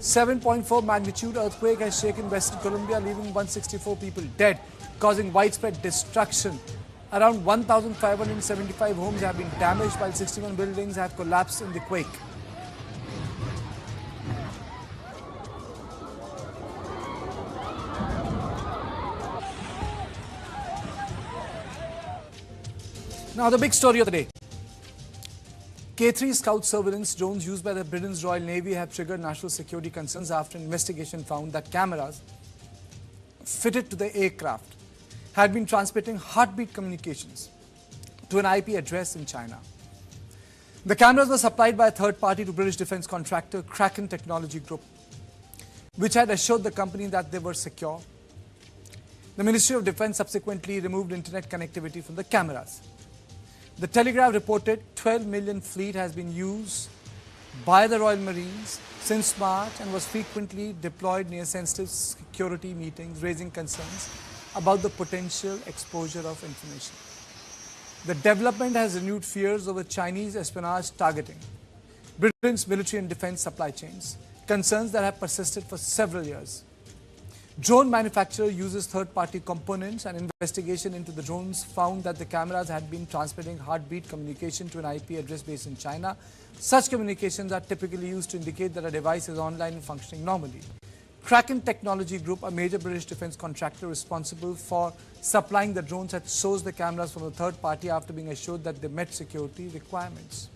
7.4 magnitude earthquake has shaken western Colombia, leaving 164 people dead, causing widespread destruction. Around 1,575 homes have been damaged, while 61 buildings have collapsed in the quake. Now, the big story of the day. K3 scout surveillance drones used by the Britain's Royal Navy have triggered national security concerns after an investigation found that cameras fitted to the aircraft had been transmitting heartbeat communications to an IP address in China. The cameras were supplied by a third party to British defence contractor Kraken Technology Group, which had assured the company that they were secure. The Ministry of Defence subsequently removed internet connectivity from the cameras. The Telegraph reported 12 million fleet has been used by the Royal Marines since March and was frequently deployed near sensitive security meetings, raising concerns about the potential exposure of information. The development has renewed fears over Chinese espionage targeting Britain's military and defence supply chains, concerns that have persisted for several years. Drone manufacturer uses third-party components. An investigation into the drones found that the cameras had been transmitting heartbeat communication to an IP address based in China. Such communications are typically used to indicate that a device is online and functioning normally. Kraken Technology Group, a major British defence contractor responsible for supplying the drones, had sourced the cameras from a third party after being assured that they met security requirements.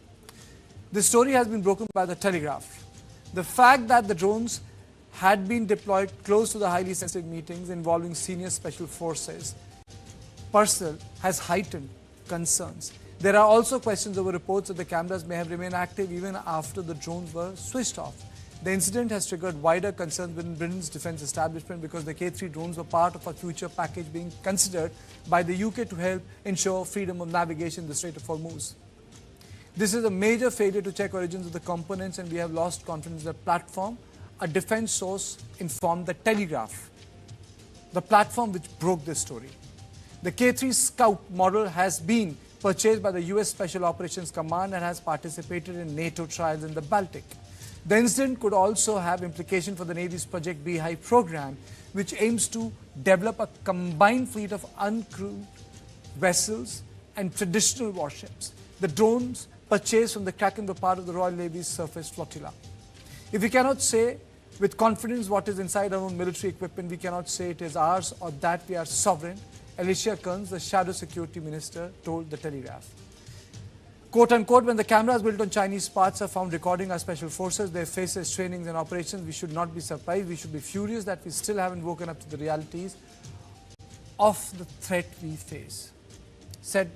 This story has been broken by the Telegraph. The fact that the drones had been deployed close to the highly sensitive meetings involving senior special forces personnel has heightened concerns. There are also questions over reports that the cameras may have remained active even after the drones were switched off. The incident has triggered wider concerns within Britain's defence establishment because the K3 drones were part of a future package being considered by the UK to help ensure freedom of navigation in the Strait of Hormuz. This is a major failure to check origins of the components, and we have lost confidence in the platform, a defence source informed the Telegraph, the platform which broke this story. The K3 Scout model has been purchased by the US Special Operations Command and has participated in NATO trials in the Baltic. The incident could also have implications for the Navy's Project Beehive program, which aims to develop a combined fleet of uncrewed vessels and traditional warships. The drones purchased from the Kraken were part of the Royal Navy's surface flotilla. If we cannot say with confidence what is inside our own military equipment, we cannot say it is ours or that we are sovereign, Alicia Kearns, the Shadow Security Minister, told the Telegraph. Quote unquote, when the cameras built on Chinese parts are found recording our special forces, their faces, trainings and operations, we should not be surprised. We should be furious that we still haven't woken up to the realities of the threat we face, said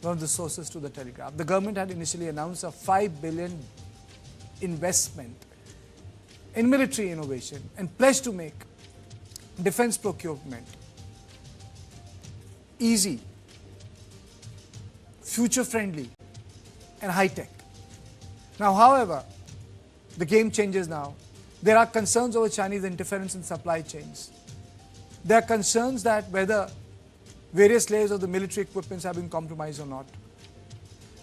one of the sources to the Telegraph. The government had initially announced a $5 billion investment in military innovation and pledged to make defence procurement easy, future-friendly and high-tech. Now, however, the game changes now. There are concerns over Chinese interference in supply chains. There are concerns that whether various layers of the military equipment have been compromised or not.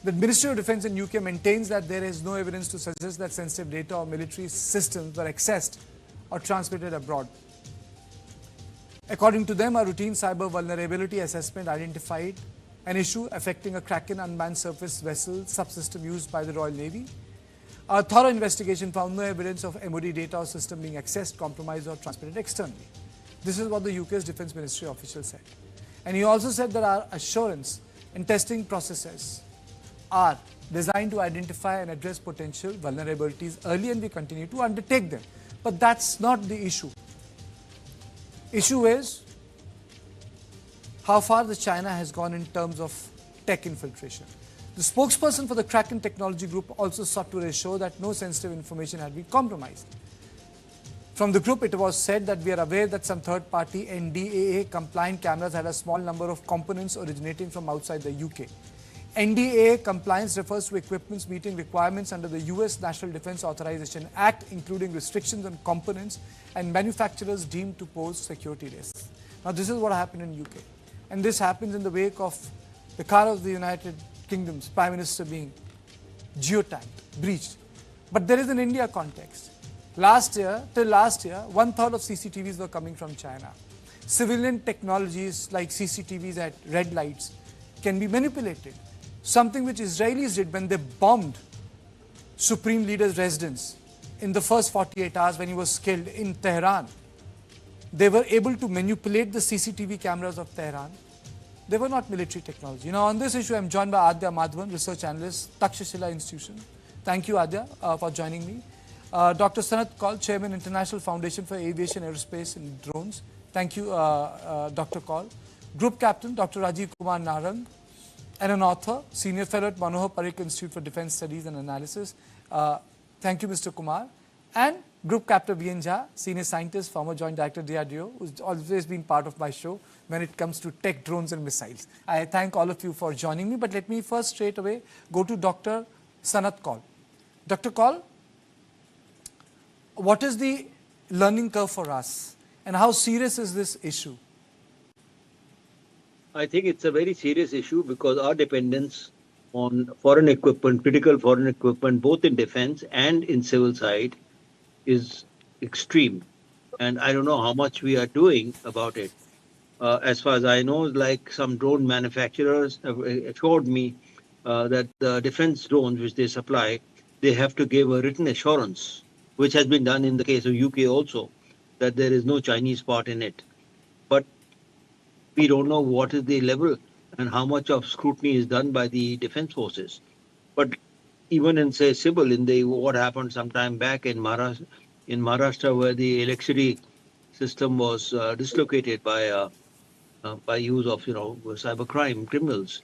The Ministry of Defence in UK maintains that there is no evidence to suggest that sensitive data or military systems were accessed or transmitted abroad. According to them, a routine cyber vulnerability assessment identified an issue affecting a Kraken unmanned surface vessel subsystem used by the Royal Navy. A thorough investigation found no evidence of MOD data or system being accessed, compromised or transmitted externally. This is what the UK's Defence Ministry official said. And he also said that our assurance and testing processes are designed to identify and address potential vulnerabilities early, and we continue to undertake them. But that's not the issue. Issue is how far the China has gone in terms of tech infiltration. The spokesperson for the Kraken Technology Group also sought to reassure that no sensitive information had been compromised. From the group, it was said that we are aware that some third-party NDAA-compliant cameras had a small number of components originating from outside the UK. NDAA compliance refers to equipments meeting requirements under the US National Defence Authorization Act, including restrictions on components and manufacturers deemed to pose security risks. Now, this is what happened in UK. And this happens in the wake of the car of the United Kingdom's Prime Minister being geotagged, breached. But there is an India context. till last year, 1/3 of CCTVs were coming from China. Civilian technologies like CCTVs at red lights can be manipulated. Something which Israelis did when they bombed Supreme Leader's residence in the first 48 hours when he was killed in Tehran. They were able to manipulate the CCTV cameras of Tehran. They were not military technology. Now, on this issue, I'm joined by Adya Madhavan, research analyst, Takshashila Institution. Thank you, Adya, for joining me. Dr. Sanat Kaul, Chairman, International Foundation for Aviation, Aerospace and Drones. Thank you, Dr. Kaul. Group Captain, Dr. Rajiv Kumar Narang, and an author, Senior Fellow at Manohar Parikh Institute for Defence Studies and Analysis. Thank you, Mr. Kumar. And Group Captain V.N. Jha, Senior Scientist, former Joint Director DRDO, who's always been part of my show when it comes to tech, drones and missiles. I thank all of you for joining me, but let me first straight away go to Dr. Sanat Kaul. Dr. Kaul, what is the learning curve for us and how serious is this issue? I think it's a very serious issue because our dependence on foreign equipment, critical foreign equipment, both in defense and in civil side, is extreme. And I don't know how much we are doing about it. As far as I know, like some drone manufacturers have assured me that the defense drones which they supply, they have to give a written assurance, which has been done in the case of UK also, that there is no Chinese part in it. But we don't know what is the level and how much of scrutiny is done by the defense forces. But even in, say, civil, in the what happened some time back in Maharashtra, where the electricity system was dislocated by use of cybercrime criminals.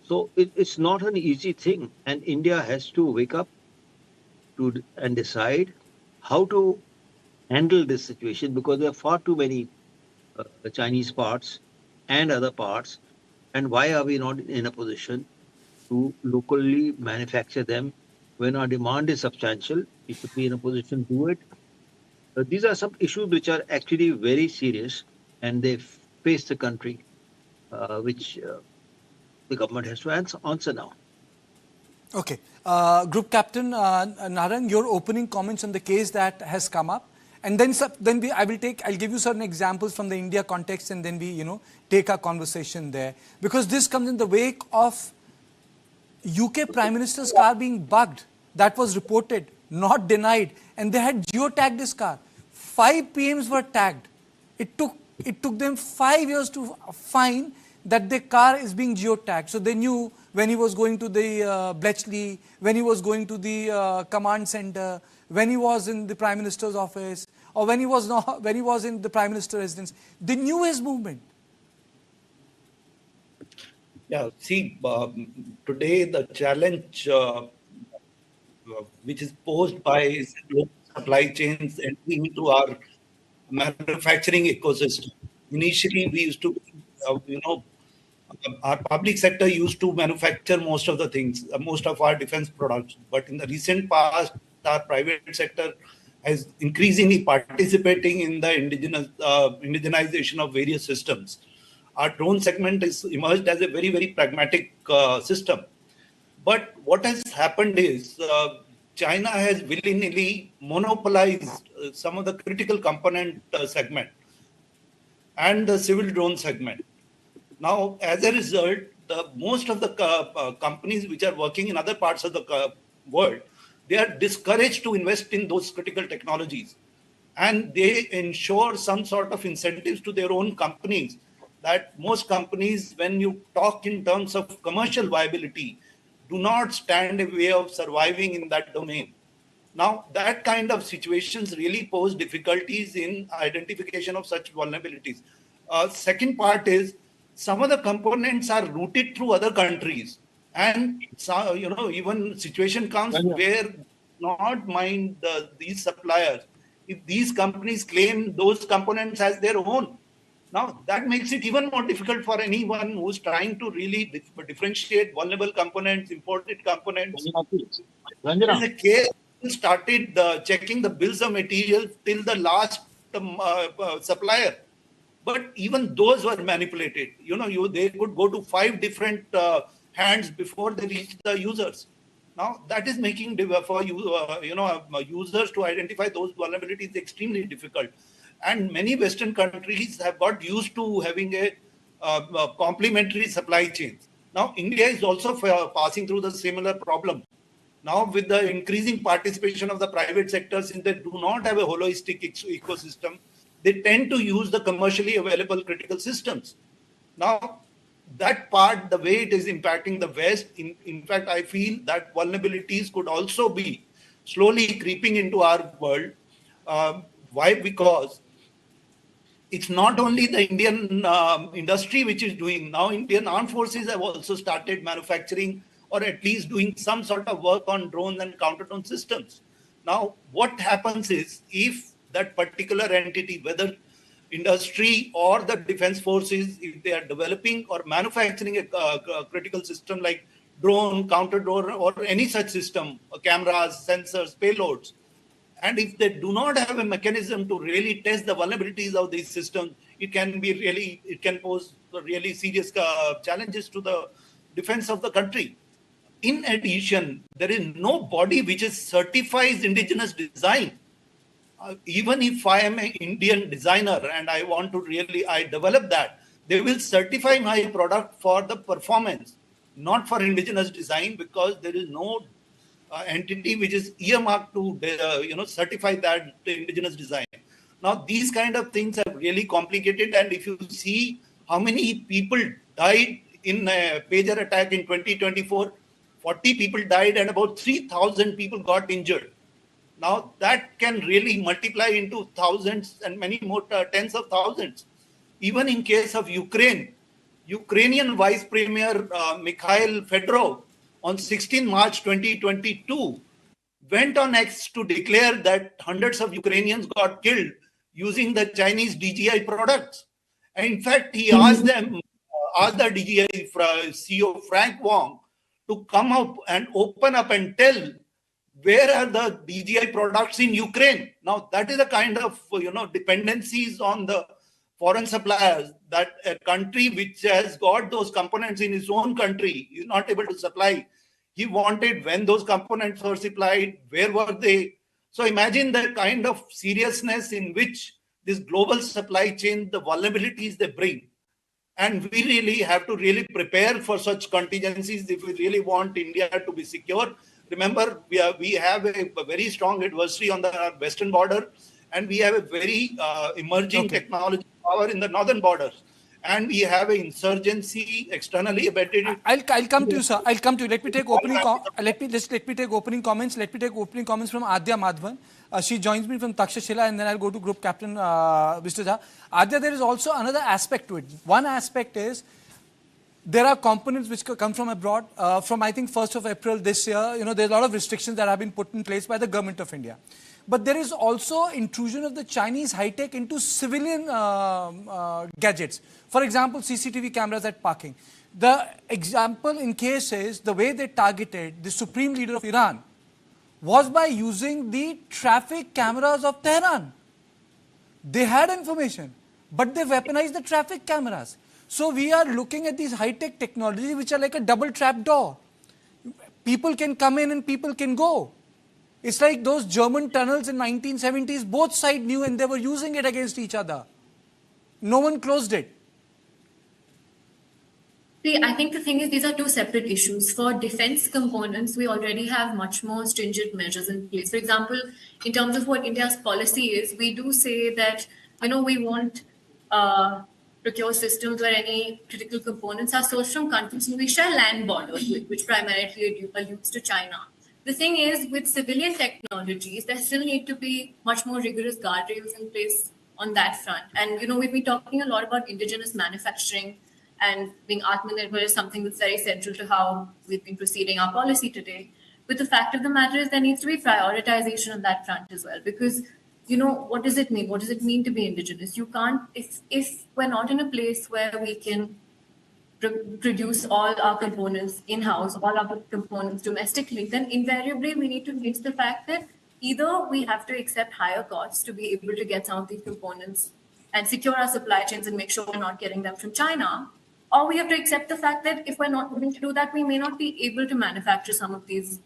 So it's not an easy thing, and India has to wake up and decide how to handle this situation, because there are far too many Chinese parts and other parts, and why are we not in a position to locally manufacture them when our demand is substantial? We should be in a position to do it. These are some issues which are actually very serious, and they face the country, which the government has to answer now. Okay. Group Captain Narang, your opening comments on the case that has come up. And then I'll give you certain examples from the India context, and then we, take our conversation there. Because this comes in the wake of UK Prime Minister's car being bugged. That was reported, not denied. And they had geotagged this car. 5 PMs were tagged. It took them 5 years to find that the car is being geotagged. So they knew when he was going to the Bletchley, when he was going to the command center, when he was in the Prime Minister's office, or when he was in the Prime Minister's residence. They knew his movement. Yeah, see, today the challenge which is posed by global supply chains entering into our manufacturing ecosystem. Initially, we used to, our public sector used to manufacture most of the things, most of our defense products. But in the recent past, our private sector is increasingly participating in the indigenization of various systems. Our drone segment is emerged as a very, very pragmatic system. But what has happened is China has willy-nilly monopolized some of the critical component segment and the civil drone segment. Now, as a result, most of the companies which are working in other parts of the world, they are discouraged to invest in those critical technologies. And they ensure some sort of incentives to their own companies, that most companies, when you talk in terms of commercial viability, do not stand a way of surviving in that domain. Now, that kind of situations really pose difficulties in identification of such vulnerabilities. Second part is, some of the components are routed through other countries. And, even situation comes where not mind these suppliers, if these companies claim those components as their own. Now, that makes it even more difficult for anyone who's trying to really differentiate vulnerable components, imported components. There's a case started checking the bills of material till the last supplier. But even those were manipulated. They could go to 5 different hands before they reach the users. Now that is making for you, users to identify those vulnerabilities extremely difficult. And many Western countries have got used to having a complementary supply chains. Now India is also passing through the similar problem. Now, with the increasing participation of the private sector, since they do not have a holistic ecosystem, they tend to use the commercially available critical systems. Now, that part, the way it is impacting the West, in fact, I feel that vulnerabilities could also be slowly creeping into our world. Why? Because it's not only the Indian industry which is doing. Now Indian armed forces have also started manufacturing or at least doing some sort of work on drones and counter drone systems. Now what happens is, if that particular entity, whether industry or the defense forces, if they are developing or manufacturing a critical system like drone, counter drone, or any such system, cameras, sensors, payloads, and if they do not have a mechanism to really test the vulnerabilities of these systems, it can pose really serious challenges to the defense of the country. In addition, there is no body which certifies indigenous design. Even if I am an Indian designer and I develop that, they will certify my product for the performance, not for indigenous design, because there is no entity which is earmarked to certify that indigenous design. Now these kind of things are really complicated, and if you see how many people died in a pager attack in 2024, 40 people died and about 3,000 people got injured. Now that can really multiply into thousands and many more tens of thousands. Even in case of Ukraine, Ukrainian Vice Premier Mikhail Fedorov on 16 March 2022 went on X to declare that hundreds of Ukrainians got killed using the Chinese DJI products. And in fact, he asked the DJI CEO Frank Wong to come up and open up and tell where are the DJI products in Ukraine. Now that is the kind of dependencies on the foreign suppliers that a country which has got those components in its own country is not able to supply. He wanted when those components were supplied, where were they? So imagine the kind of seriousness in which this global supply chain, the vulnerabilities they bring. And we really have to really prepare for such contingencies if we really want India to be secure. Remember, we have a very strong adversary on the western border, and we have a very emerging technology power in the northern borders. And we have an insurgency externally abetted. I'll come to you, sir. I'll come to you. Let me take opening comments. Let me take opening comments from Adya Madhavan. She joins me from Takshashila, and then I'll go to Group Captain Mr. Jha. Adya, there is also another aspect to it. One aspect is there are components which come from abroad. From I think 1st of April this year, there's a lot of restrictions that have been put in place by the government of India. But there is also intrusion of the Chinese high-tech into civilian gadgets. For example, CCTV cameras at parking. The example in case is the way they targeted the supreme leader of Iran was by using the traffic cameras of Tehran. They had information, but they weaponized the traffic cameras. So we are looking at these high-tech technologies which are like a double trap door. People can come in and people can go. It's like those German tunnels in 1970s, both sides knew and they were using it against each other. No one closed it. See, I think the thing is these are two separate issues. For defense components, we already have much more stringent measures in place. For example, in terms of what India's policy is, we do say that, we won't procure systems where any critical components are sourced from countries we share land borders with, which primarily alludes to China. The thing is, with civilian technologies, there still need to be much more rigorous guardrails in place on that front. And, we've been talking a lot about indigenous manufacturing and being Atmanirbhar is something that's very central to how we've been proceeding our policy today. But the fact of the matter is there needs to be prioritization on that front as well. Because, what does it mean? What does it mean to be indigenous? You can't, if we're not in a place where we can produce all our components in-house, all our components domestically, then invariably we need to face the fact that either we have to accept higher costs to be able to get some of these components and secure our supply chains and make sure we're not getting them from China, or we have to accept the fact that if we're not willing to do that, we may not be able to manufacture some of these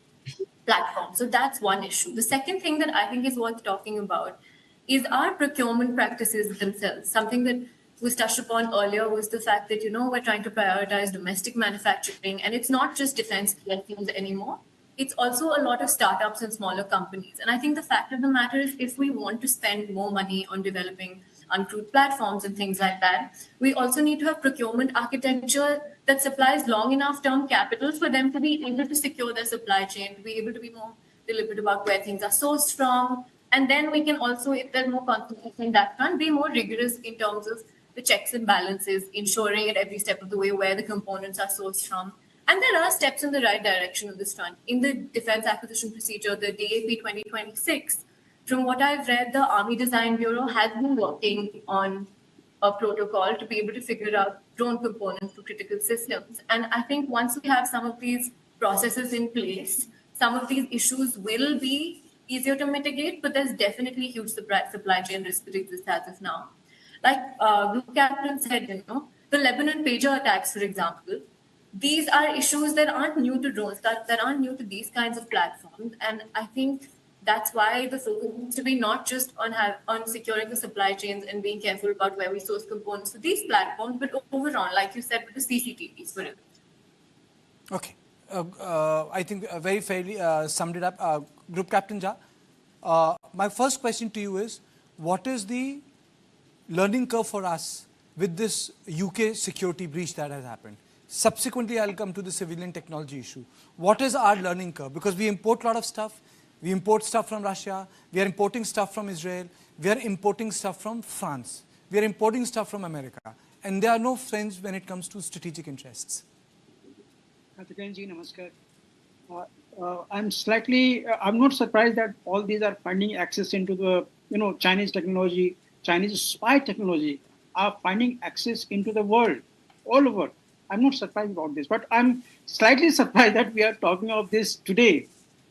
platform. So that's one issue. The second thing that I think is worth talking about is our procurement practices themselves. Something that was touched upon earlier was the fact that, we're trying to prioritize domestic manufacturing, and it's not just defense platforms anymore. It's also a lot of startups and smaller companies. And I think the fact of the matter is, if we want to spend more money on developing uncrewed platforms and things like that, we also need to have procurement architecture that supplies long enough term capital for them to be able to secure their supply chain, to be able to be more deliberate about where things are sourced from. And then we can also, if there's more concentration in that front, be more rigorous in terms of the checks and balances, ensuring at every step of the way where the components are sourced from. And there are steps in the right direction on this front. In the Defense Acquisition Procedure, the DAP 2026, from what I've read, the Army Design Bureau has been working on a protocol to be able to figure out drone components for critical systems. And I think once we have some of these processes in place, some of these issues will be easier to mitigate, but there's definitely huge supply chain risk that exists as of now. Like Group Captain said, the Lebanon pager attacks, for example, these are issues that aren't new to drones, that aren't new to these kinds of platforms. And I think that's why the focus needs to be not just on securing the supply chains and being careful about where we source components for these platforms, but overall, like you said, with the CCTVs, for instance. Okay. I think very fairly summed it up. Group Captain Jha, my first question to you is, what is the learning curve for us with this UK security breach that has happened? Subsequently, I'll come to the civilian technology issue. What is our learning curve? Because we import a lot of stuff. We import stuff from Russia. We are importing stuff from Israel. We are importing stuff from France. We are importing stuff from America. And there are no friends when it comes to strategic interests. Namaskar. I'm not surprised that all these are finding access into the, Chinese technology, Chinese spy technology are finding access into the world, all over. I'm not surprised about this, but I'm slightly surprised that we are talking of this today.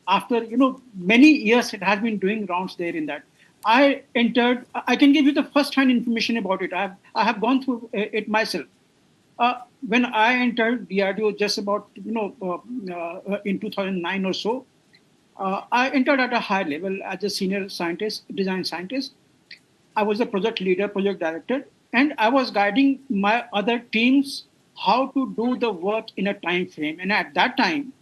After, many years it has been doing rounds there in that. I can give you the first-hand information about it. I have gone through it myself. When I entered DRDO just about, in 2009 or so, I entered at a high level as a senior scientist, design scientist. I was a project leader, project director, and I was guiding my other teams how to do the work in a time frame. And at that time,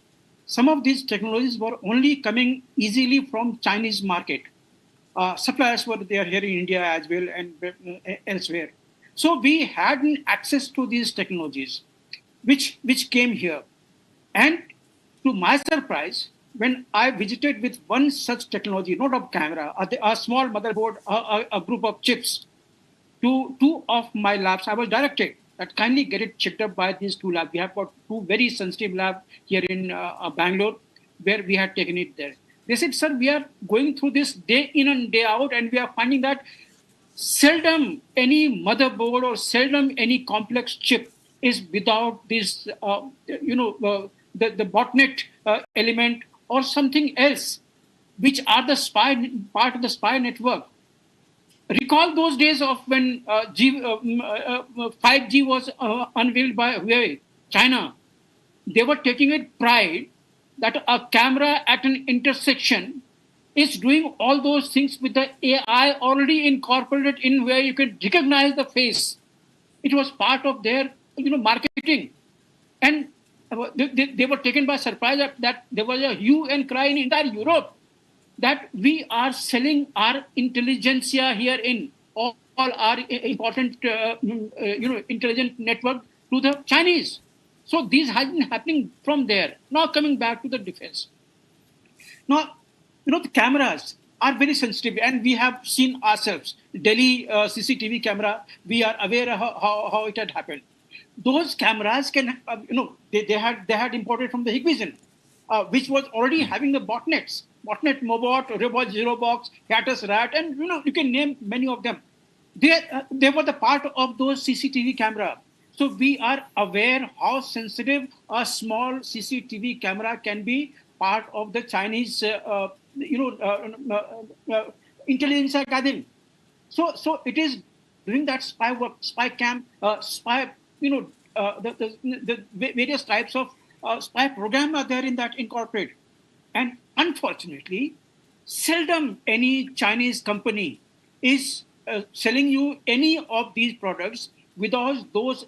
some of these technologies were only coming easily from Chinese market. Suppliers were there here in India as well and elsewhere. So we had access to these technologies, which came here. And to my surprise, when I visited with one such technology, not a camera, a small motherboard, a group of chips, to two of my labs, I was directed that kindly get it checked up by these two labs. We have got two very sensitive labs here in Bangalore, where we had taken it there. They said, sir, we are going through this day in and day out, and we are finding that seldom any motherboard or seldom any complex chip is without this, the botnet element or something else, which are the part of the spy network. Recall those days of when 5G was unveiled by Huawei, China. They were taking it pride that a camera at an intersection is doing all those things with the AI already incorporated in, where you can recognize the face. It was part of their marketing. And they were taken by surprise that there was a hue and cry in entire Europe that we are selling our intelligentsia here in all our important intelligent network to the Chinese. So this has been happening from there. Now coming back to the defense. Now, the cameras are very sensitive, and we have seen ourselves. Delhi CCTV camera, we are aware of how it had happened. Those cameras can, they had imported from the Hikvision, which was already having the botnets. Botnet Mobot, Robot Zero Box, Catus Rat, and you can name many of them. They were the part of those CCTV camera. So we are aware how sensitive a small CCTV camera can be part of the Chinese, intelligence gathering. So it is doing that spy work, spy cam, spy, the various types of spy program are there in that incorporate. And unfortunately, seldom any Chinese company is selling you any of these products without those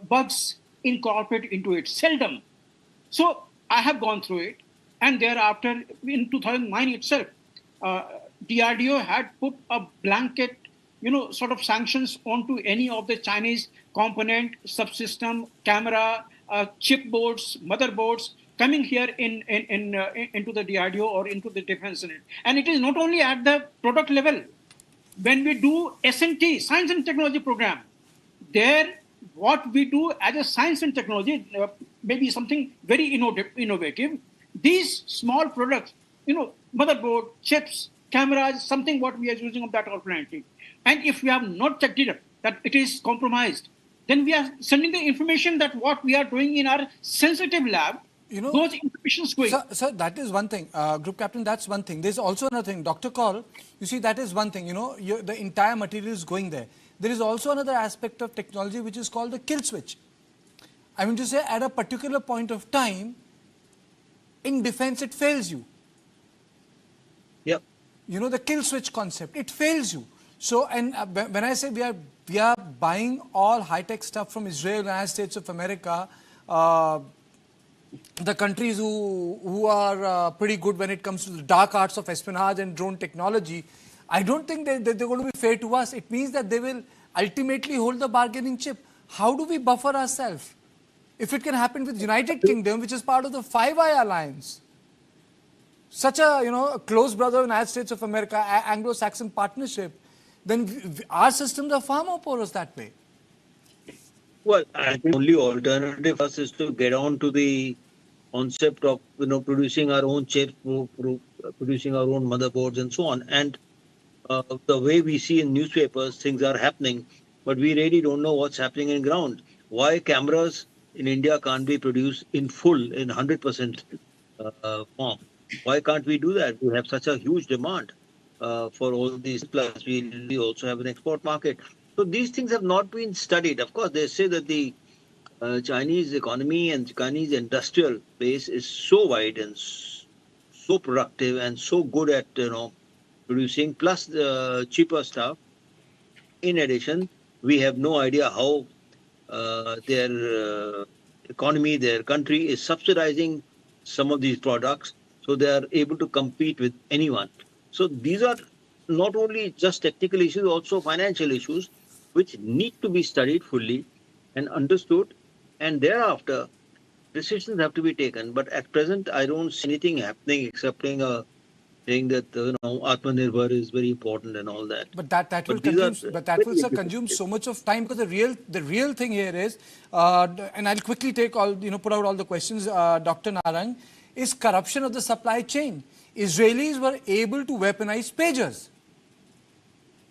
bugs incorporated into it. Seldom. So I have gone through it, and thereafter, in 2009 itself, uh, DRDO had put a blanket, sort of sanctions onto any of the Chinese component, subsystem, camera, chipboards, motherboards coming here into the DRDO or into the defense unit. And it is not only at the product level. When we do S&T, Science and Technology Program, there what we do as a science and technology may be something very innovative. These small products, motherboard, chips, cameras, something what we are using of that alternative. And if we have not checked it up, that it is compromised, then we are sending the information that what we are doing in our sensitive lab, those informations going. Sir, that is one thing. Group Captain, that's one thing. There's also another thing. Dr. Kaul, you see, that is one thing. The entire material is going there. There is also another aspect of technology which is called the kill switch. I mean to say, at a particular point of time, in defense, it fails you. Yep. The kill switch concept, it fails you. So, and when I say we are buying all high-tech stuff from Israel, United States of America, the countries who are pretty good when it comes to the dark arts of espionage and drone technology, I don't think they're going to be fair to us. It means that they will ultimately hold the bargaining chip. How do we buffer ourselves? If it can happen with United Kingdom, which is part of the Five Eye Alliance, such a close brother of the United States of America, Anglo-Saxon partnership, then our systems are far more porous that way. Well, I think the only alternative for us is to get on to the concept of producing our own chips, producing our own motherboards, and so on. And the way we see in newspapers, things are happening, but we really don't know what's happening in ground. Why cameras in India can't be produced in full, in 100% form? Why can't we do that? We have such a huge demand for all these. Plus, we also have an export market. So these things have not been studied. Of course, they say that the Chinese economy and Chinese industrial base is so wide and so productive and so good at producing, plus the cheaper stuff. In addition, we have no idea how their economy, their country is subsidizing some of these products, so they are able to compete with anyone. So these are not only just technical issues, also financial issues, which need to be studied fully and understood, and thereafter decisions have to be taken. But at present, I don't see anything happening except saying that Atmanirbhar is very important and all that. But that will consume so much of time, because the real thing here is, and I'll quickly take put out all the questions, Dr. Narang, is corruption of the supply chain. Israelis were able to weaponize pagers.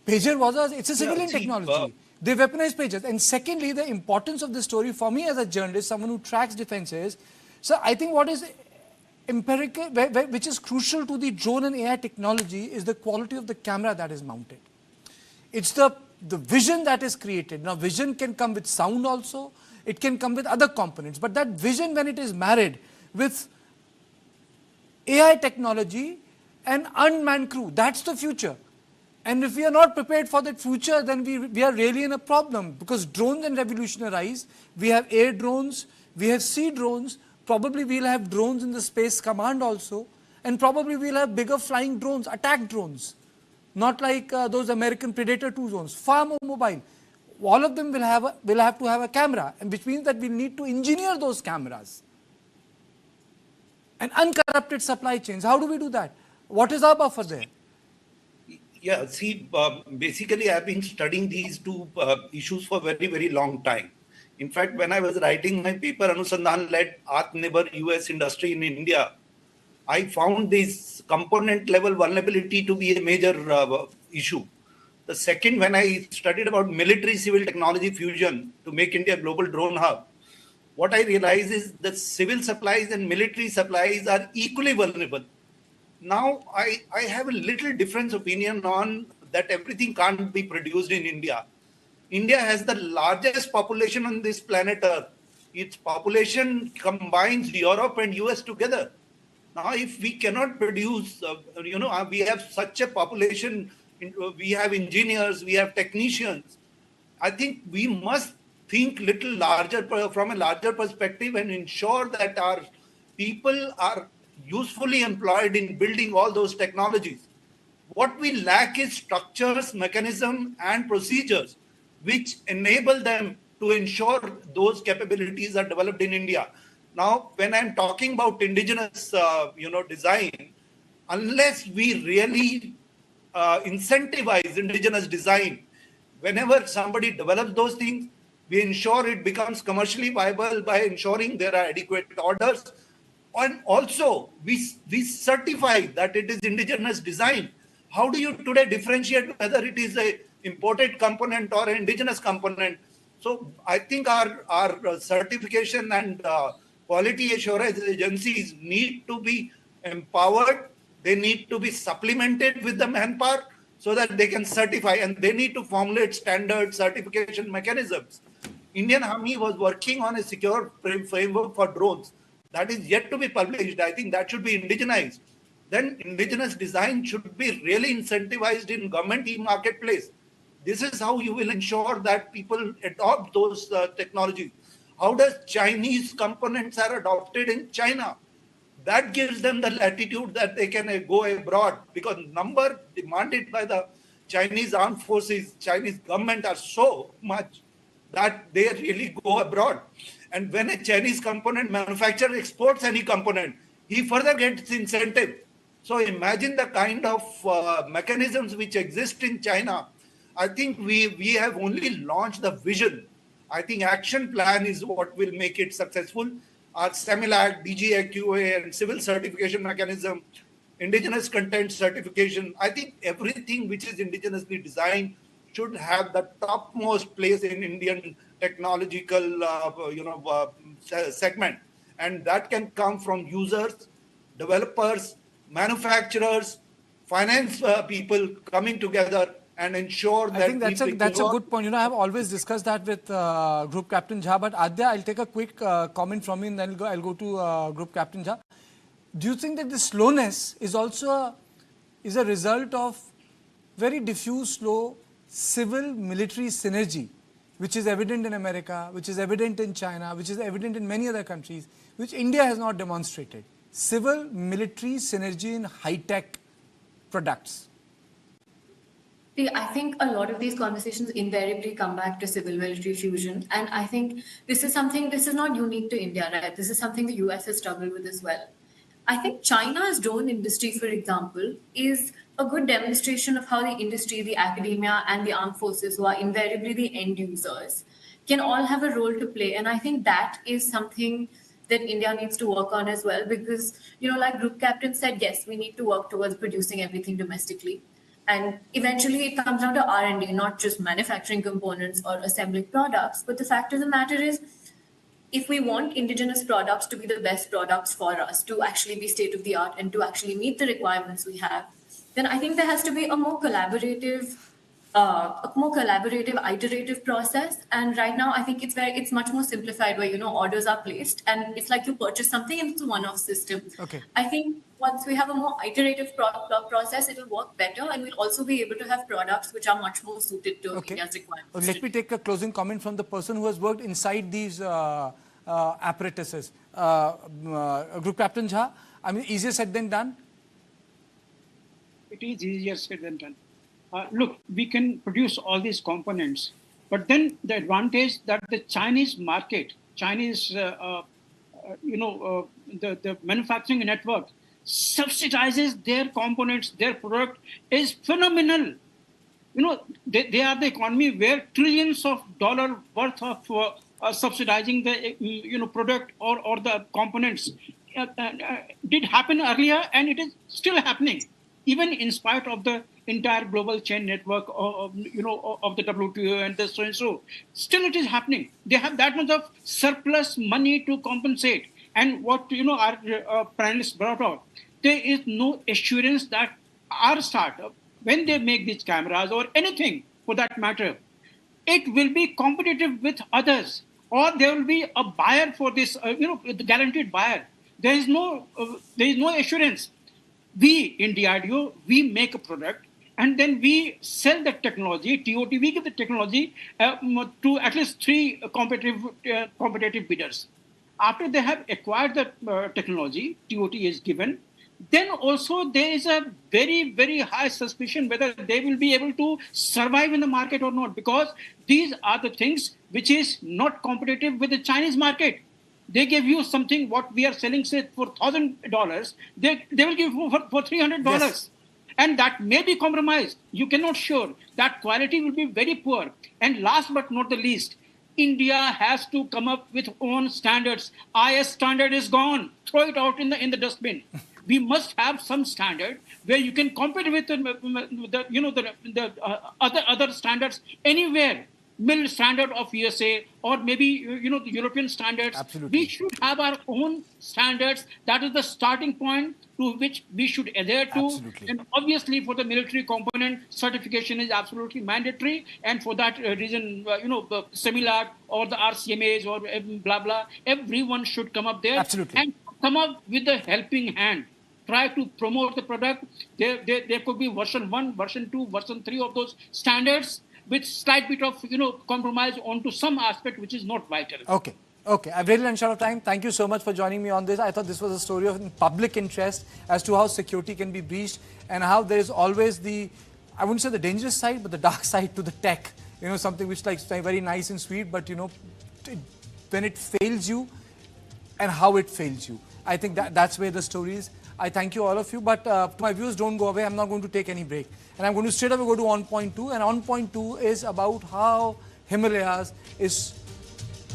Pager it's a civilian technology. They weaponize pagers. And secondly, the importance of this story for me as a journalist, someone who tracks defenses. So I think what is empirical, which is crucial to the drone and AI technology, is the quality of the camera that is mounted. It's the vision that is created. Now, vision can come with sound also. It can come with other components. But that vision, when it is married with AI technology and unmanned crew, that's the future. And if we are not prepared for that future, then we are really in a problem, because drones and revolutionize. We have air drones, we have sea drones, probably we'll have drones in the space command also, and probably we'll have bigger flying drones, attack drones, not like those American Predator 2 drones, far more mobile. All of them will have to have a camera, and which means that we need to engineer those cameras. And uncorrupted supply chains, how do we do that? What is our buffer there? Yeah, see, basically I've been studying these two issues for very, very long time. In fact, when I was writing my paper, Anusandhan-led Atmanirbhar US industry in India, I found this component level vulnerability to be a major issue. The second, when I studied about military civil technology fusion to make India a global drone hub, what I realized is that civil supplies and military supplies are equally vulnerable. Now, I have a little different opinion on that everything can't be produced in India. India has the largest population on this planet Earth. its population combines Europe and US together. Now, if we cannot produce, we have such a population, we have engineers, we have technicians. I think we must think little larger from a larger perspective and ensure that our people are usefully employed in building all those technologies. What we lack is structures, mechanism, and procedures which enable them to ensure those capabilities are developed in India. Now, when I'm talking about indigenous, design, unless we really incentivize indigenous design, whenever somebody develops those things, we ensure it becomes commercially viable by ensuring there are adequate orders. And also, we certify that it is indigenous design. How do you today differentiate whether it is a imported component or an indigenous component? So I think our certification and quality assurance agencies need to be empowered. They need to be supplemented with the manpower so that they can certify, and they need to formulate standard certification mechanisms. Indian Army was working on a secure framework for drones. That is yet to be published. I think that should be indigenized. Then indigenous design should be really incentivized in government e-marketplace. This is how you will ensure that people adopt those technologies. How does Chinese components are adopted in China? That gives them the latitude that they can go abroad, because number demanded by the Chinese armed forces, Chinese government are so much that they really go abroad. And when a Chinese component manufacturer exports any component, he further gets incentive. So imagine the kind of mechanisms which exist in China. I think we have only launched the vision. I think action plan is what will make it successful. Our SEMILAC, DGAQA, and civil certification mechanism, indigenous content certification. I think everything which is indigenously designed should have the topmost place in Indian technological, segment, and that can come from users, developers, manufacturers, finance people coming together and ensure that I think that's a good point. I have always discussed that with Group Captain Jha, but Adya, I'll take a quick comment from you, and then I'll go to Group Captain Jha. Do you think that the slowness is also a result of very diffuse, slow civil-military synergy, which is evident in America, which is evident in China, which is evident in many other countries, which India has not demonstrated? Civil-military synergy in high-tech products. See, I think a lot of these conversations invariably come back to civil-military fusion. And I think this is not unique to India, right? This is something the US has struggled with as well. I think China's drone industry, for example, is a good demonstration of how the industry, the academia, and the armed forces, who are invariably the end users, can all have a role to play. And I think that is something that India needs to work on as well, because, like Group Captain said, yes, we need to work towards producing everything domestically. And eventually it comes down to R&D, not just manufacturing components or assembling products. But the fact of the matter is, if we want indigenous products to be the best products for us, to actually be state of the art and to actually meet the requirements we have, then I think there has to be a more collaborative, iterative process. And right now, I think it's much more simplified, where orders are placed, and it's like you purchase something and it's a one-off system. Okay. I think once we have a more iterative process, it will work better, and we'll also be able to have products which are much more suited to India's requirements. Let me take a closing comment from the person who has worked inside these apparatuses. Group Captain Jha, I mean, easier said than done? It is easier said than done. Look, we can produce all these components, but then the advantage that the Chinese market, the manufacturing network subsidizes their components, their product is phenomenal. They are the economy where trillions of dollars worth of subsidizing the product or the components did happen earlier, and it is still happening, even in spite of the entire global chain network of the WTO and the so and so. Still, it is happening. They have that much of surplus money to compensate. And what our panelists brought out, there is no assurance that our startup, when they make these cameras or anything for that matter, it will be competitive with others. or there will be a buyer for this, the guaranteed buyer. There is no assurance. We in DRDO, we make a product and then we sell the technology, TOT, we give the technology to at least three competitive bidders. After they have acquired the technology, TOT is given, then also there is a very, very high suspicion whether they will be able to survive in the market or not, because these are the things which is not competitive with the Chinese market. They give you something what we are selling, say, for $1,000. They will give you for $300. Yes. And that may be compromised. You cannot sure that quality will be very poor. And last but not the least, India has to come up with own standards. IS standard is gone. Throw it out in the dustbin. We must have some standard where you can compete with the other standards anywhere. Mill standard of USA or maybe the European standards. Absolutely. We should have our own standards. That is the starting point to which we should adhere to. Absolutely. And obviously, for the military component, certification is absolutely mandatory. And for that reason, the Similar or the RCMAs or blah blah, everyone should come up there. Absolutely. And come up with a helping hand. Try to promote the product. There could be version 1, version 2, version 3 of those standards, with slight bit of compromise onto some aspect which is not vital. Okay. Okay, I've really run short of time. Thank you so much for joining me on this. I thought this was a story of public interest as to how security can be breached and how there is always the, I wouldn't say the dangerous side, but the dark side to the tech. Something which like very nice and sweet, but when it fails you and how it fails you. I think that's where the story is. I thank you all of you, but to my viewers, don't go away. I'm not going to take any break. And I'm going to straight away go to on point 2. And on point 2 is about how Himalayas is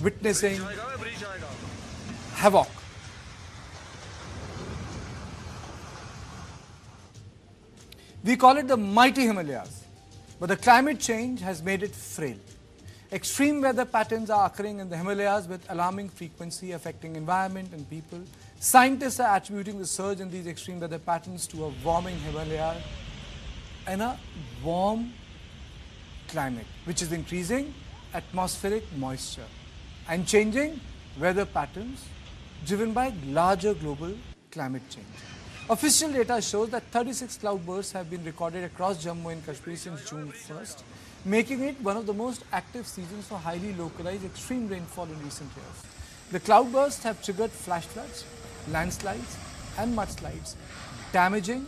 witnessing havoc. We call it the mighty Himalayas, but the climate change has made it frail. Extreme weather patterns are occurring in the Himalayas with alarming frequency, affecting environment and people. Scientists are attributing the surge in these extreme weather patterns to a warming Himalaya and a warm climate, which is increasing atmospheric moisture and changing weather patterns driven by larger global climate change. Official data shows that 36 cloudbursts have been recorded across Jammu and Kashmir since June 1st, making it one of the most active seasons for highly localized extreme rainfall in recent years. The cloudbursts have triggered flash floods, landslides and mudslides, damaging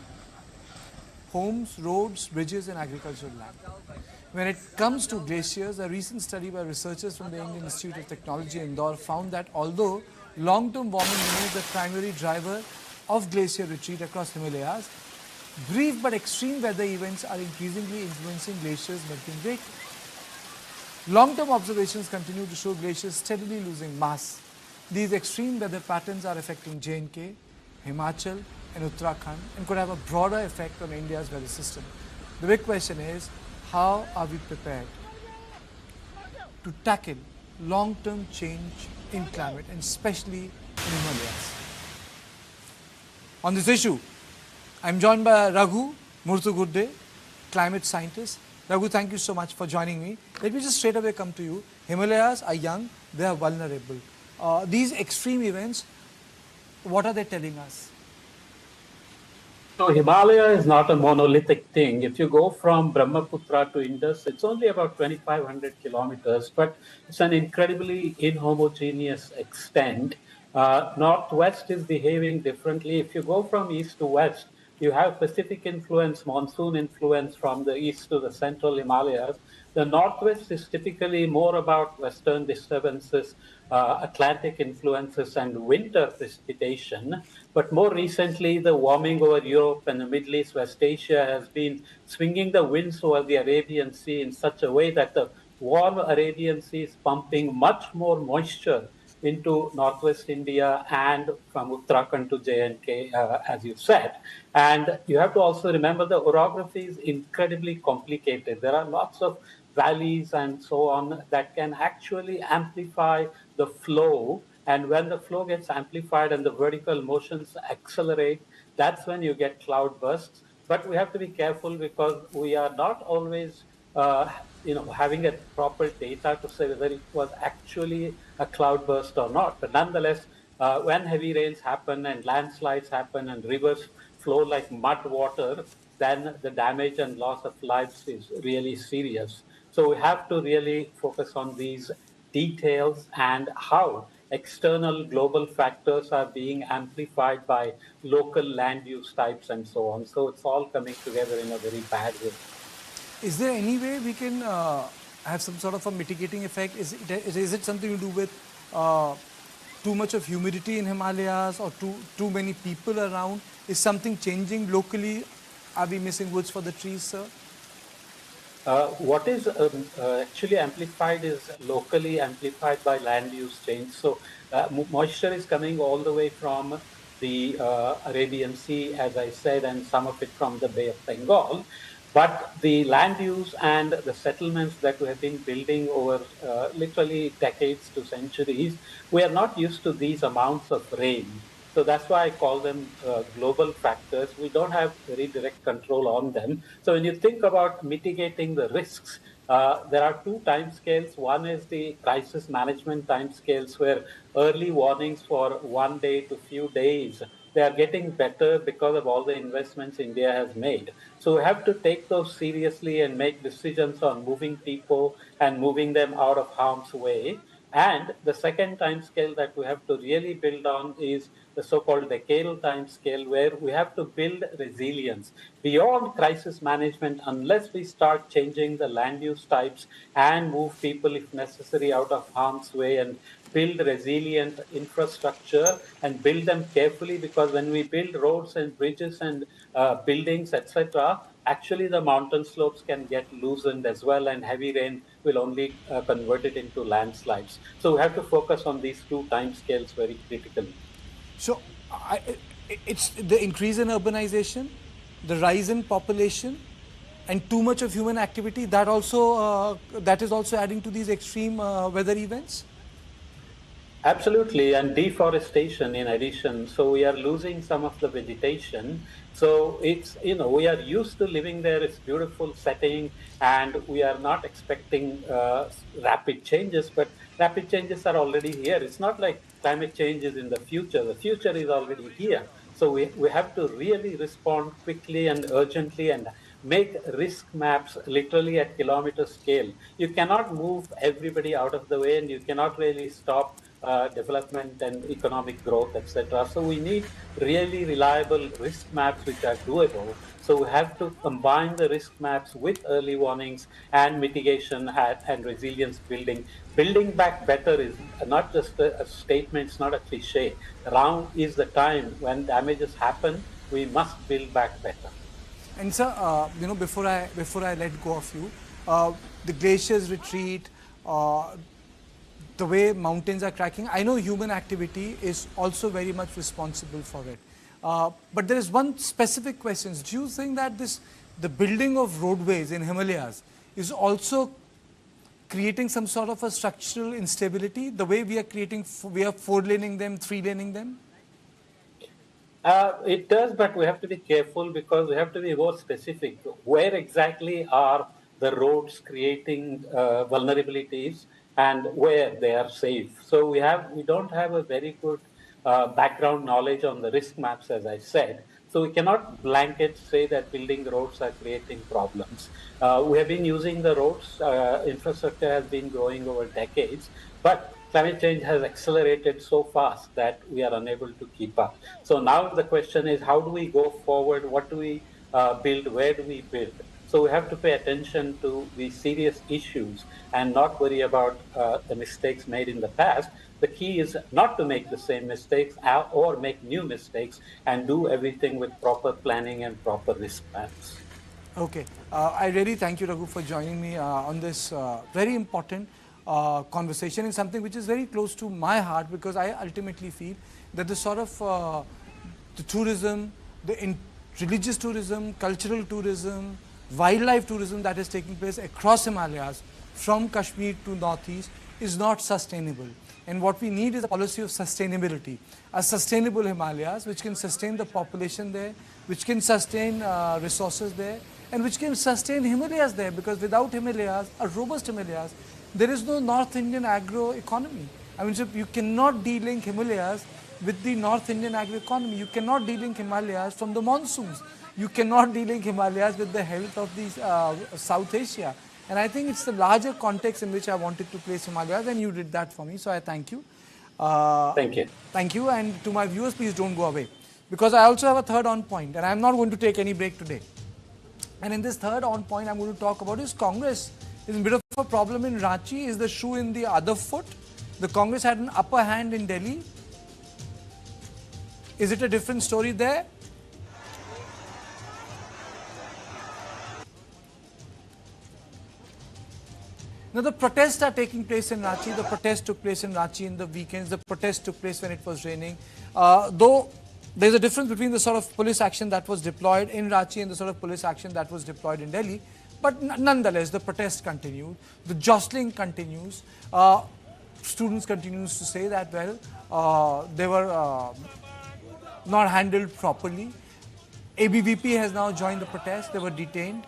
homes, roads, bridges and agricultural land. When it comes to glaciers, a recent study by researchers from the Indian Institute of Technology in Indore found that although long-term warming remains the primary driver of glacier retreat across Himalayas, brief but extreme weather events are increasingly influencing glaciers melting rate. Long-term observations continue to show glaciers steadily losing mass. These extreme weather patterns are affecting J&K, Himachal and Uttarakhand and could have a broader effect on India's weather system. The big question is, how are we prepared to tackle long-term change in climate and especially in Himalayas? On this issue, I'm joined by Raghu Murtugudde, climate scientist. Raghu, thank you so much for joining me. Let me just straight away come to you. Himalayas are young, they are vulnerable. These extreme events, what are they telling us? So Himalaya is not a monolithic thing. If you go from Brahmaputra to Indus, it's only about 2,500 kilometers, but it's an incredibly inhomogeneous extent. Northwest is behaving differently. If you go from east to west, you have Pacific influence, monsoon influence from the east to the central Himalayas. The northwest is typically more about western disturbances, Atlantic influences, and winter precipitation. But more recently, the warming over Europe and the Middle East, West Asia has been swinging the winds over the Arabian Sea in such a way that the warm Arabian Sea is pumping much more moisture into northwest India and from Uttarakhand to J&K, as you said. And you have to also remember the orography is incredibly complicated. There are lots of valleys and so on that can actually amplify the flow. And when the flow gets amplified and the vertical motions accelerate, that's when you get cloud bursts. But we have to be careful because we are not always having a proper data to say whether it was actually a cloudburst or not. But nonetheless, when heavy rains happen and landslides happen and rivers flow like mud water, then the damage and loss of lives is really serious. So we have to really focus on these details and how external global factors are being amplified by local land use types and so on. So it's all coming together in a very bad way. Is there any way we can have some sort of a mitigating effect? Is it something to do with too much of humidity in Himalayas or too many people around? Is something changing locally? Are we missing woods for the trees, sir? What is actually amplified is locally amplified by land use change. So moisture is coming all the way from the Arabian Sea, as I said, and some of it from the Bay of Bengal. But the land use and the settlements that we have been building over literally decades to centuries, we are not used to these amounts of rain. So that's why I call them global factors. We don't have very direct control on them. So when you think about mitigating the risks, there are two timescales. One is the crisis management timescales, where early warnings for 1 day to few days, they are getting better because of all the investments India has made. So we have to take those seriously and make decisions on moving people and moving them out of harm's way. And the second time scale that we have to really build on is the so-called decadal time scale, where we have to build resilience. Beyond crisis management, unless we start changing the land use types and move people, if necessary, out of harm's way and build resilient infrastructure and build them carefully, because when we build roads and bridges and buildings, etc., actually the mountain slopes can get loosened as well, and heavy rain will only convert it into landslides. So we have to focus on these two time scales very critically. So it's the increase in urbanization, the rise in population, and too much of human activity that is also adding to these extreme weather events. Absolutely, and deforestation in addition. So we are losing some of the vegetation. So it's, we are used to living there. It's beautiful setting, and we are not expecting rapid changes, but rapid changes are already here. It's not like climate change is in the future. The future is already here. So we have to really respond quickly and urgently and make risk maps literally at kilometer scale. You cannot move everybody out of the way, and you cannot really stop development and economic growth, etc. So we need really reliable risk maps which are doable. So we have to combine the risk maps with early warnings and mitigation and resilience building. Building back better is not just a statement, it's not a cliche. Now is the time when damages happen, we must build back better. And sir, before I let go of you, the glaciers retreat, the way mountains are cracking, I know human activity is also very much responsible for it. But there is one specific question. Do you think that the building of roadways in Himalayas is also creating some sort of a structural instability, the way we are 4-laning them, 3-laning them? It does, but we have to be careful, because we have to be more specific. Where exactly are the roads creating vulnerabilities, and where they are safe? So we don't have a very good background knowledge on the risk maps, as I said. So we cannot blanket say that building roads are creating problems. We have been using the roads, infrastructure has been growing over decades, but climate change has accelerated so fast that we are unable to keep up. So now the question is, how do we go forward? What do we build? Where do we build? So we have to pay attention to the serious issues and not worry about the mistakes made in the past. The key is not to make the same mistakes or make new mistakes, and do everything with proper planning and proper risk plans. Okay. I really thank you, Raghu, for joining me on this very important conversation, in something which is very close to my heart, because I ultimately feel that the sort of the tourism, religious tourism, cultural tourism, wildlife tourism that is taking place across Himalayas from Kashmir to Northeast is not sustainable. And what we need is a policy of sustainability, a sustainable Himalayas which can sustain the population there, which can sustain resources there, and which can sustain Himalayas there, because without Himalayas, a robust Himalayas, there is no North Indian agro economy. I mean, so you cannot de-link Himalayas with the North Indian agro economy. You cannot de-link Himalayas from the monsoons. You cannot de-link Himalayas with the health of the South Asia. And I think it's the larger context in which I wanted to place Himalayas, and you did that for me. So I thank you. Thank you. Thank you. And to my viewers, please don't go away, because I also have a third on point, and I'm not going to take any break today. And in this third on point, I'm going to talk about is Congress is a bit of a problem in Ranchi. Is the shoe in the other foot? The Congress had an upper hand in Delhi. Is it a different story there? Now, the protests are taking place in Ranchi. The protests took place in Ranchi in the weekends. The protests took place when it was raining. Though there's a difference between the sort of police action that was deployed in Ranchi and the sort of police action that was deployed in Delhi. But nonetheless, the protest continued. The jostling continues. Students continues to say that, well, they were not handled properly. ABVP has now joined the protest. They were detained.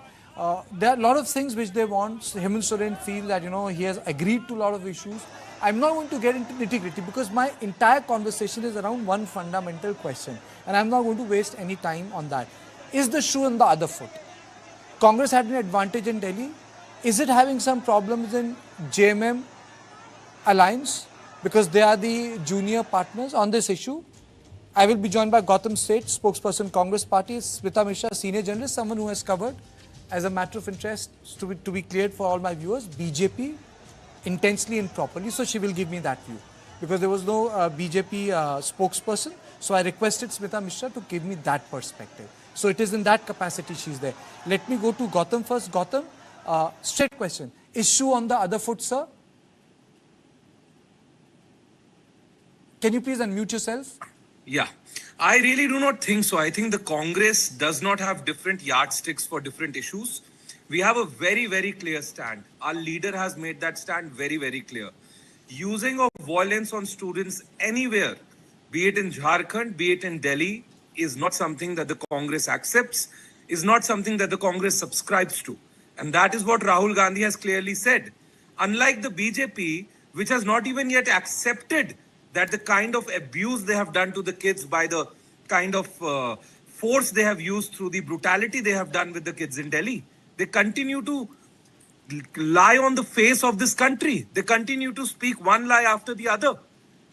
There are a lot of things which they want. Hemant Soren feels that, he has agreed to a lot of issues. I'm not going to get into nitty-gritty because my entire conversation is around one fundamental question, and I'm not going to waste any time on that. Is the shoe on the other foot? Congress had an advantage in Delhi. Is it having some problems in JMM alliance because they are the junior partners on this issue? I will be joined by Gautam Seth, spokesperson Congress Party, Smita Mishra, senior journalist, someone who has covered, as a matter of interest, to be cleared for all my viewers, BJP intensely and properly. So she will give me that view because there was no BJP spokesperson. So I requested Smita Mishra to give me that perspective. So it is in that capacity she's there. Let me go to Gautam first. Gautam, straight question. Is shoe on the other foot, sir? Can you please unmute yourself? Yeah, I really do not think so. I think the Congress does not have different yardsticks for different issues. We have a very, very clear stand. Our leader has made that stand very, very clear. Using of violence on students anywhere, be it in Jharkhand, be it in Delhi, is not something that the Congress accepts, is not something that the Congress subscribes to. And that is what Rahul Gandhi has clearly said. Unlike the BJP, which has not even yet accepted that the kind of abuse they have done to the kids by the kind of force they have used through the brutality they have done with the kids in Delhi. They continue to lie on the face of this country. They continue to speak one lie after the other.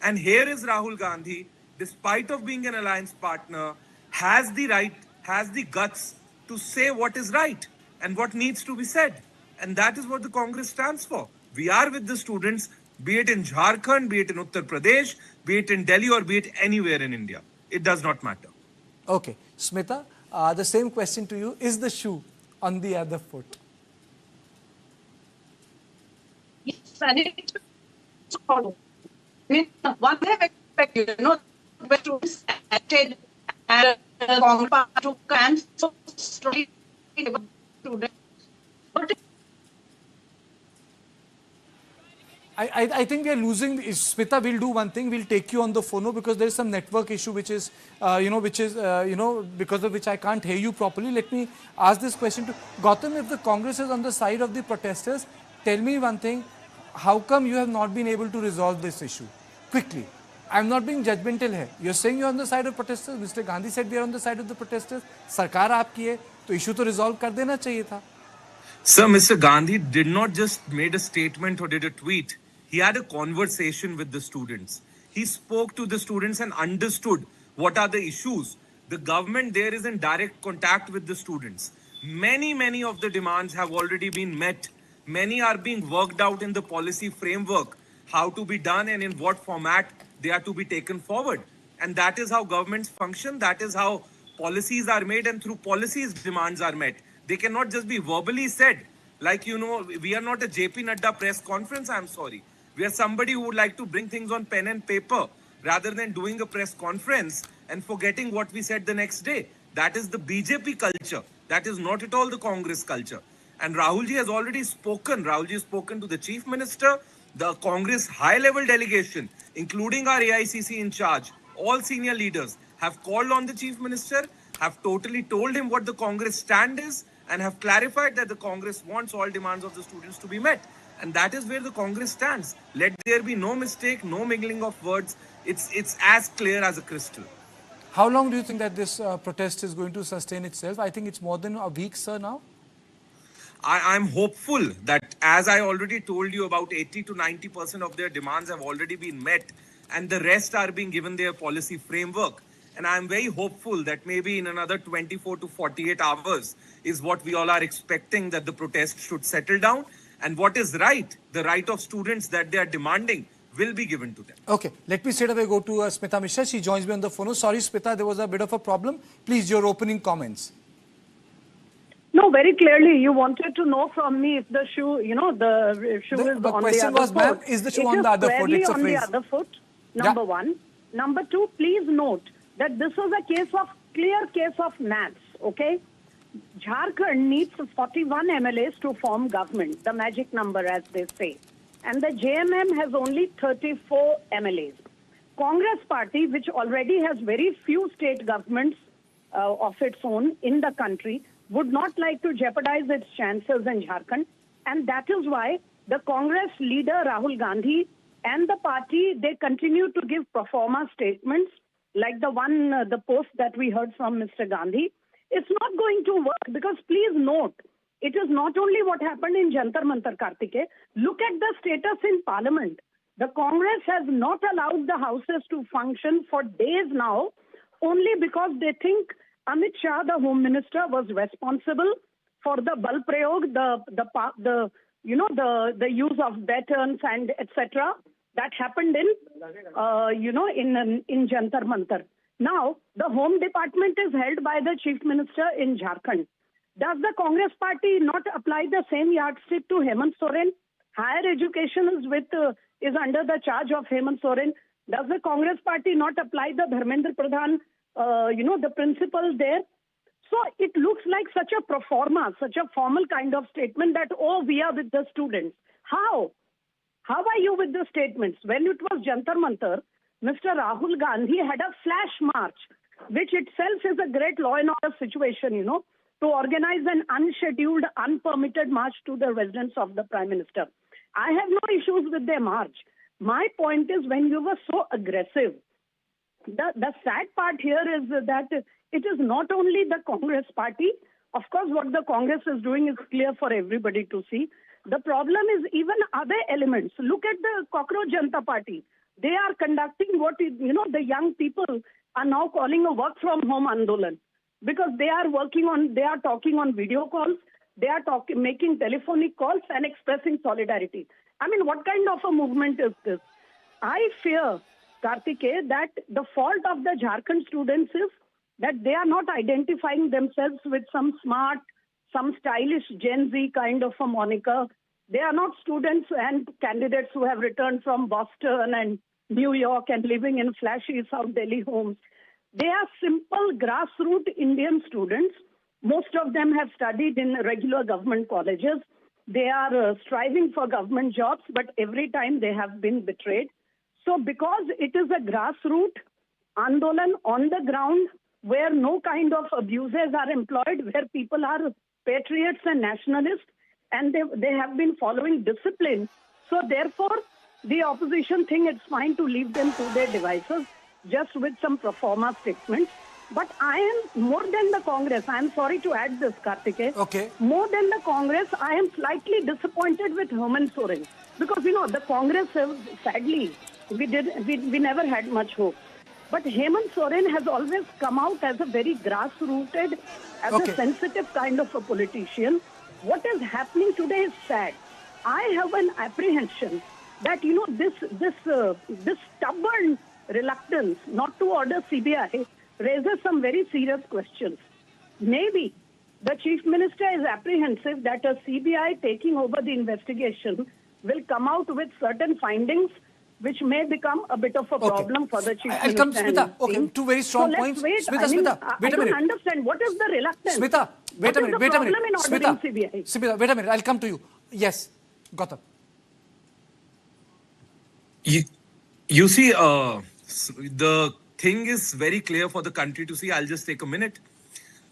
And here is Rahul Gandhi, despite of being an alliance partner, has the right, has the guts to say what is right and what needs to be said. And that is what the Congress stands for. We are with the students, be it in Jharkhand, be it in Uttar Pradesh, be it in Delhi, or be it anywhere in India. It does not matter. Okay. Smita, the same question to you. Is the shoe on the other foot? Yes, and it's one they have expected, when students acted and Congress took and so strongly students. But I think we are losing. Smita, we'll do one thing. We'll take you on the phone because there is some network issue, which is, because of which I can't hear you properly. Let me ask this question to Gautam. If the Congress is on the side of the protesters, tell me one thing. How come you have not been able to resolve this issue quickly? I'm not being judgmental here. You're saying you're on the side of protesters. Mr. Gandhi said we are on the side of the protesters. Sarkar aapki hai, to issue to resolve kar dena chahiye tha. Sir, Mr. Gandhi did not just made a statement or did a tweet. He had a conversation with the students. He spoke to the students and understood what are the issues. The government there is in direct contact with the students. Many of the demands have already been met. Many are being worked out in the policy framework, how to be done and in what format they are to be taken forward. And that is how governments function. That is how policies are made, and through policies demands are met. They cannot just be verbally said. Like, we are not a JP Nadda press conference, I'm sorry. We are somebody who would like to bring things on pen and paper rather than doing a press conference and forgetting what we said the next day. That is the BJP culture. That is not at all the Congress culture. And Rahulji has already spoken. Rahulji has spoken to the Chief Minister, the Congress high-level delegation, including our AICC in charge. All senior leaders have called on the Chief Minister, have totally told him what the Congress stand is, and have clarified that the Congress wants all demands of the students to be met. And that is where the Congress stands. Let there be no mistake, no mingling of words. It's as clear as a crystal. How long do you think that this protest is going to sustain itself? I think it's more than a week, sir, now. I'm hopeful that, as I already told you, about 80 to 90% of their demands have already been met, and the rest are being given their policy framework. And I'm very hopeful that maybe in another 24 to 48 hours is what we all are expecting, that the protest should settle down. And what is right, the right of students that they are demanding, will be given to them. Okay, let me straight away go to Smita Mishra. She joins me on the phone. Oh, sorry, Smita, there was a bit of a problem. Please, your opening comments. No, very clearly, you wanted to know from me if the shoe, the shoe is on the other foot. The question was, ma'am, is the shoe on the other foot? It's a on phrase. the other foot, number one. Number two, please note that this was a clear case of maths, okay? Jharkhand needs 41 MLAs to form government, the magic number, as they say. And the JMM has only 34 MLAs. Congress party, which already has very few state governments of its own in the country, would not like to jeopardize its chances in Jharkhand. And that is why the Congress leader, Rahul Gandhi, and the party, they continue to give pro forma statements, like the post that we heard from Mr. Gandhi. It's not going to work because, please note, it is not only what happened in Jantar Mantar, Kartike. Look at the status in Parliament. The Congress has not allowed the houses to function for days now, only because they think Amit Shah, the Home Minister, was responsible for the bal prayog, the use of batons and etc. that happened in Jantar Mantar. Now, the Home Department is held by the Chief Minister in Jharkhand. Does the Congress party not apply the same yardstick to Hemant Soren? Higher education is under the charge of Hemant Soren. Does the Congress party not apply the Dharmendra Pradhan, the principle there? So it looks like such a pro forma, such a formal kind of statement that, oh, we are with the students. How? How are you with the statements? When it was Jantar Mantar, Mr. Rahul Gandhi had a flash march, which itself is a great law and order situation, to organize an unscheduled, unpermitted march to the residence of the Prime Minister. I have no issues with their march. My point is, when you were so aggressive, the sad part here is that it is not only the Congress party. Of course, what the Congress is doing is clear for everybody to see. The problem is even other elements. Look at the Cockroach Janata Party. They are conducting the young people are now calling a work from home Andolan, because they are talking on video calls, they are making telephonic calls and expressing solidarity. I mean, what kind of a movement is this? I fear, Kartike, that the fault of the Jharkhand students is that they are not identifying themselves with some smart, some stylish Gen Z kind of a moniker. They are not students and candidates who have returned from Boston and New York and living in flashy South Delhi homes. They are simple grassroots Indian students. Most of them have studied in regular government colleges. They are striving for government jobs, but every time they have been betrayed. So because it is a grassroots Andolan on the ground where no kind of abuses are employed, where people are patriots and nationalists, and they have been following discipline. So therefore, the opposition think it's fine to leave them to their devices, just with some pro forma statements. But I am more than the Congress. I am sorry to add this, Kartike. Okay. More than the Congress, I am slightly disappointed with Hemant Soren. Because, the Congress, sadly, we never had much hope. But Hemant Soren has always come out as a very grassrooted, as a sensitive kind of a politician. What is happening today is sad. I have an apprehension that, this stubborn reluctance not to order CBI raises some very serious questions. Maybe the Chief Minister is apprehensive that a CBI taking over the investigation will come out with certain findings which may become a bit of a problem for the Chief Minister. I'll come, Smita. Okay, two very strong points. Smita, wait a minute. I don't understand. What is the reluctance? Smita, wait a minute. Smita, wait a minute. I'll come to you. Yes, Gautam. You see, the thing is very clear for the country to see. I'll just take a minute.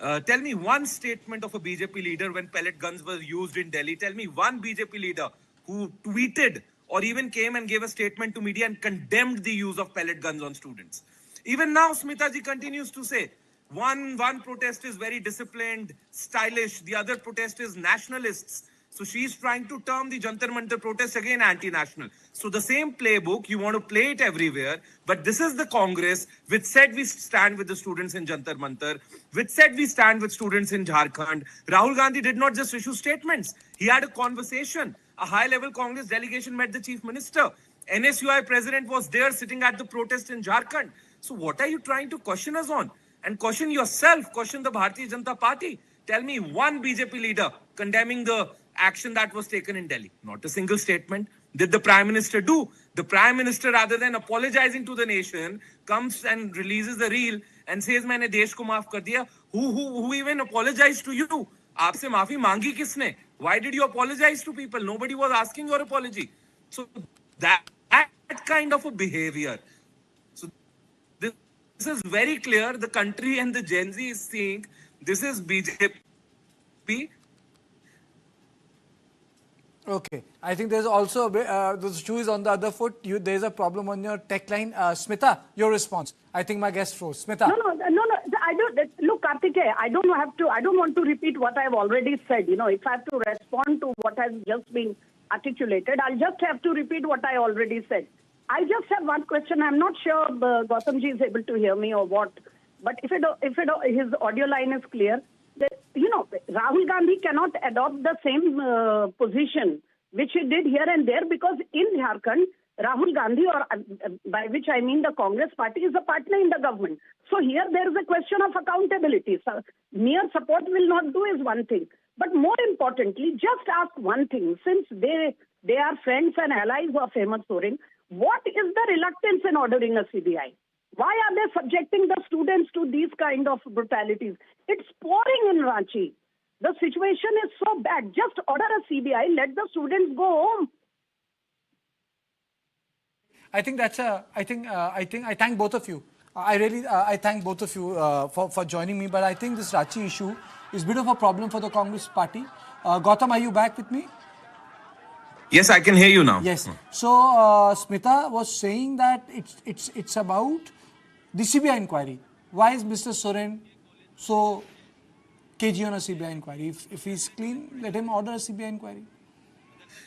Tell me one statement of a BJP leader when pellet guns were used in Delhi. Tell me one BJP leader who tweeted or even came and gave a statement to media and condemned the use of pellet guns on students. Even now, Smita ji continues to say, one protest is very disciplined, stylish. The other protest is nationalists. So she's trying to turn the Jantar Mantar protest again anti-national. So the same playbook, you want to play it everywhere. But this is the Congress which said we stand with the students in Jantar Mantar, which said we stand with students in Jharkhand. Rahul Gandhi did not just issue statements. He had a conversation. A high-level Congress delegation met the chief minister. NSUI president was there sitting at the protest in Jharkhand. So what are you trying to question us on? And question yourself, question the Bharatiya Janata Party. Tell me one BJP leader condemning the action that was taken in Delhi. Not a single statement. Did the Prime Minister do? The Prime Minister, rather than apologizing to the nation, comes and releases a reel and says, "Maine desh ko maaf kar diya." Who even apologized to you? Aapse maafi mangi kisne? Why did you apologize to people? Nobody was asking your apology. So that kind of a behavior. So this is very clear. The country and the Gen Z is seeing this is BJP. Okay, I think there's also a bit, the shoe is on the other foot. There's a problem on your tech line. Smita, your response. I think my guest froze. Smita. No. I don't look, Kartikeya. I don't want to repeat what I've already said. You know, if I have to respond to what has just been articulated, I'll just have to repeat what I already said. I just have one question. I'm not sure Gautamji is able to hear me or what. But if his audio line is clear, Rahul Gandhi cannot adopt the same position which he did here and there, because in Jharkhand, Rahul Gandhi, or by which I mean the Congress party, is a partner in the government. So here there is a question of accountability. So mere support will not do is one thing. But more importantly, just ask one thing. Since they are friends and allies of Hemant Soren, what is the reluctance in ordering a CBI? Why are they subjecting the students to these kind of brutalities? It's pouring in Ranchi. The situation is so bad. Just order a CBI. Let the students go home. I think I thank both of you. I thank both of you for joining me. But I think this Ranchi issue is a bit of a problem for the Congress party. Gautam, are you back with me? Yes, I can hear you now. Yes. So Smita was saying that it's about the CBI inquiry. Why is Mr. Soren so cagey on a CBI inquiry? If he's clean, let him order a CBI inquiry.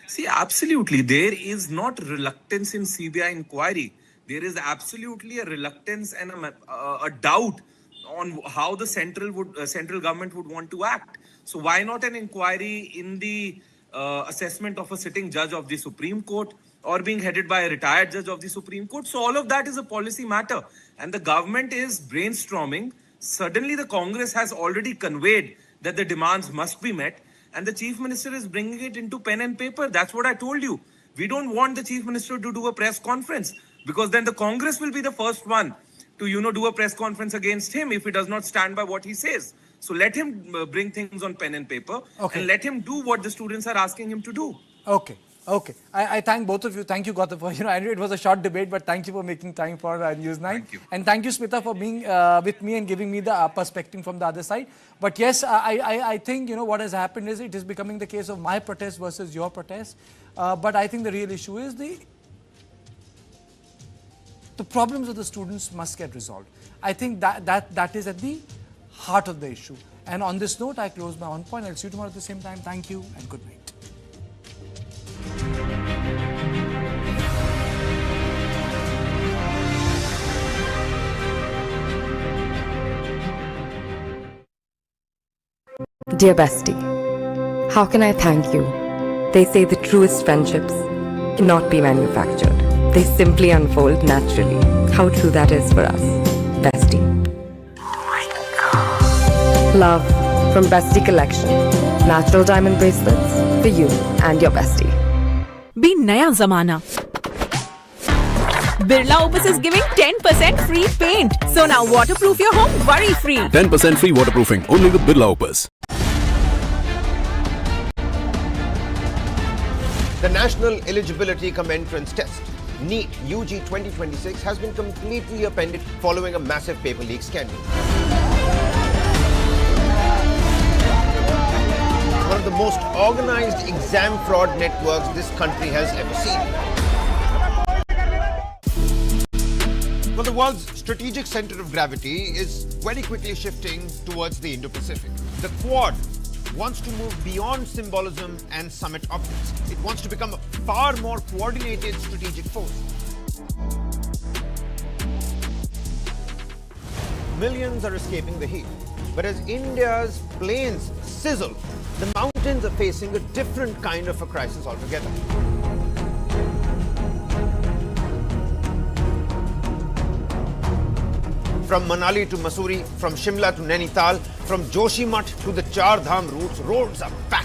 See, absolutely. There is not reluctance in CBI inquiry. There is absolutely a reluctance and a doubt on how the central government would want to act. So why not an inquiry in the assessment of a sitting judge of the Supreme Court, or being headed by a retired judge of the Supreme Court? So all of that is a policy matter, and the government is brainstorming. Suddenly the Congress has already conveyed that the demands must be met, and the Chief Minister is bringing it into pen and paper. That's what I told you. We don't want the Chief Minister to do a press conference, because then the Congress will be the first one to, do a press conference against him if he does not stand by what he says. So let him bring things on pen and paper, and let him do what the students are asking him to do. Okay. I thank both of you. Thank you, Gautam, for, I know it was a short debate, but thank you for making time for News 9. Thank you. And thank you, Smita, for being with me and giving me the perspective from the other side. But yes, I think, what has happened is it is becoming the case of my protest versus your protest. But I think the real issue is the problems of the students must get resolved. I think that is at the heart of the issue. And on this note, I close my On Point. I'll see you tomorrow at the same time. Thank you and good night. Dear Bestie, how can I thank you? They say the truest friendships cannot be manufactured. They simply unfold naturally. How true that is for us, Bestie. Love from Bestie Collection. Natural diamond bracelets for you and your bestie. Be naya zamana. Birla Opus is giving 10% free paint. So now waterproof your home worry-free. 10% free waterproofing only with Birla Opus. The National Eligibility Cum Entrance Test, NEET UG 2026, has been completely upended following a massive paper leak scandal. most organized exam fraud networks this country has ever seen. Well, the world's strategic center of gravity is very quickly shifting towards the Indo-Pacific. The Quad wants to move beyond symbolism and summit optics. It wants to become a far more coordinated strategic force. Millions are escaping the heat. But as India's plains sizzle, the mountains are facing a different kind of a crisis altogether. From Manali to Mussoorie, from Shimla to Nainital, from Joshimath to the Char Dham routes, roads are packed